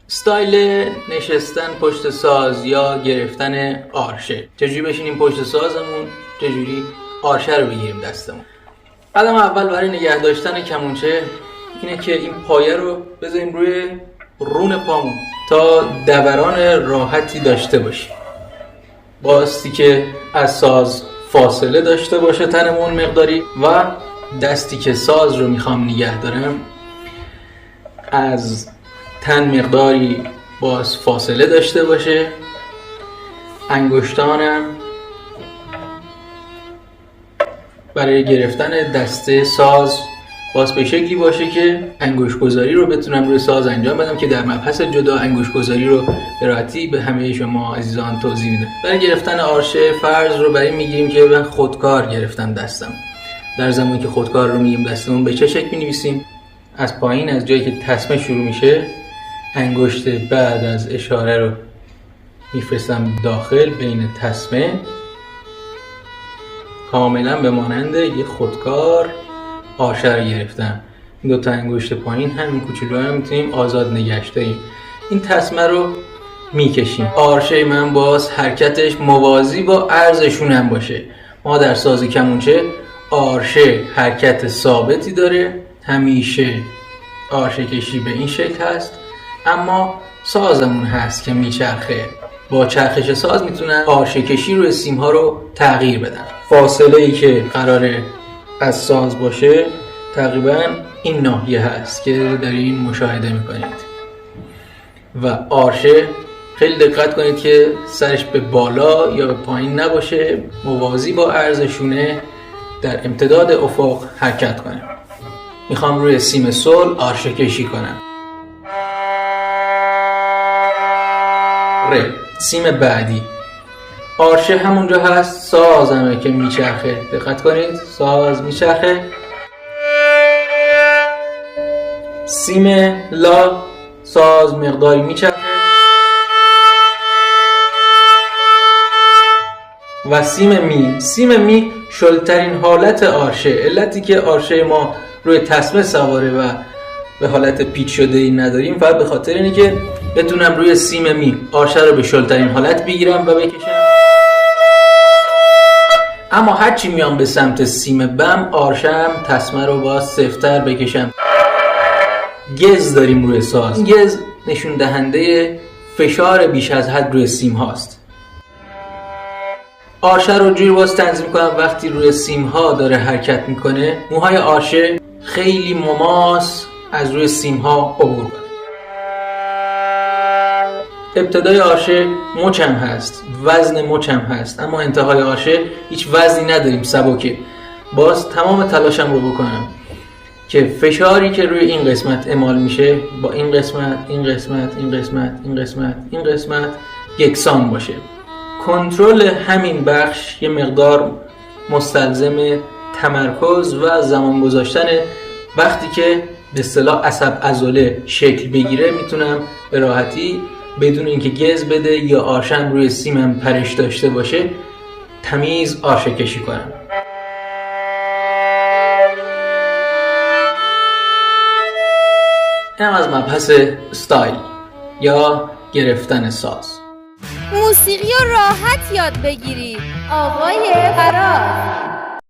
استایل نشستن پشت ساز یا گرفتن آرشه. چجوری بشینیم پشت سازمون، چجوری آرشه رو بگیریم دستمون. قدم اول برای نگه داشتن کمونچه اینه که این پایه رو بذاریم روی رون پامون تا دوران راحتی داشته باشیم. باستی که از ساز فاصله داشته باشه تنمون مقداری و دستی که ساز رو میخوام نگه دارم از تن مقداری باز فاصله داشته باشه. انگشتانم برای گرفتن دسته ساز باز به شکلی باشه که انگشت گذاری رو بتونم روی ساز انجام بدم که در مبحث جدا انگشت گذاری رو به راحتی به همه شما عزیزان توضیح میدم. برای گرفتن آرشه فرض رو برای میگیریم که من خودکار گرفتم دستم. در زمانی که خودکار رو میگیم دستمون به چه شکل می‌نویسیم؟ از پایین از جایی که تسمه شروع میشه انگشت بعد از اشاره رو میفرستم داخل بین تسمه، کاملا به مانند یه خودکار آرشه رو گرفتم. این دوتا انگشت پایین همین کوچولو رو میتونیم آزاد نگهش داریم. این تسمه رو میکشیم. آرشه من باز حرکتش موازی با عرضشون هم باشه. ما در ساز کمونچه آرشه حرکت ثابتی داره، همیشه آرشه کشی به این شکل هست، اما سازمون هست که میچرخه. با چرخش ساز میتونن آرشه کشی روی سیم ها رو تغییر بدن. فاصله ای که قراره از ساز باشه تقریبا این ناحیه هست که دارین مشاهده میکنید و آرشه خیلی دقت کنید که سرش به بالا یا به پایین نباشه، موازی با عرض شونه در امتداد افق حرکت کنه. میخوام روی سیم سول آرشه کشی کنم. ره، سیم بعدی. آرشه همونجا هست، سازمه که میچرخه. دقت کنید، ساز میچرخه. سیم لا، ساز مقداری میچرخه و سیم می شلترین حالت آرشه. علتی که آرشه ما روی تسمه سواره و به حالت پیچ شده ای نداریم فقط به خاطر اینه که بتونم روی سیم می آرشه رو به شلترین حالت بگیرم و بکشم. اما هرچی میام به سمت سیم بم آرشم تسمه رو باز سفتر بکشم. گز داریم روی ساز. این گز نشون دهنده فشار بیش از حد روی سیم هاست. آرشه رو جوری باز تنظیم کنم وقتی روی سیم ها داره حرکت میکنه موهای آرشه خیلی مماس از روی سیم ها عبور کنه. ابتدای آرشه مچم هست، وزن مچم هست، اما انتهای آرشه هیچ وزنی نداریم، سبکه. باز تمام تلاشم رو بکنم که فشاری که روی این قسمت اعمال میشه با این قسمت، این قسمت، این قسمت، این قسمت، این قسمت یکسان باشه. کنترل همین بخش یه مقدار مستلزم تمرکز و زمان گذاشتن. وقتی که به اصطلاح عصب عضله شکل بگیره میتونم به راحتی بدون اینکه گز بده یا آرشم روی سیمم پرش داشته باشه تمیز آرشه کشی کنم. اینم از مبحث استایل یا گرفتن ساز. موسیقی رو راحت یاد بگیرید. آقای فراز.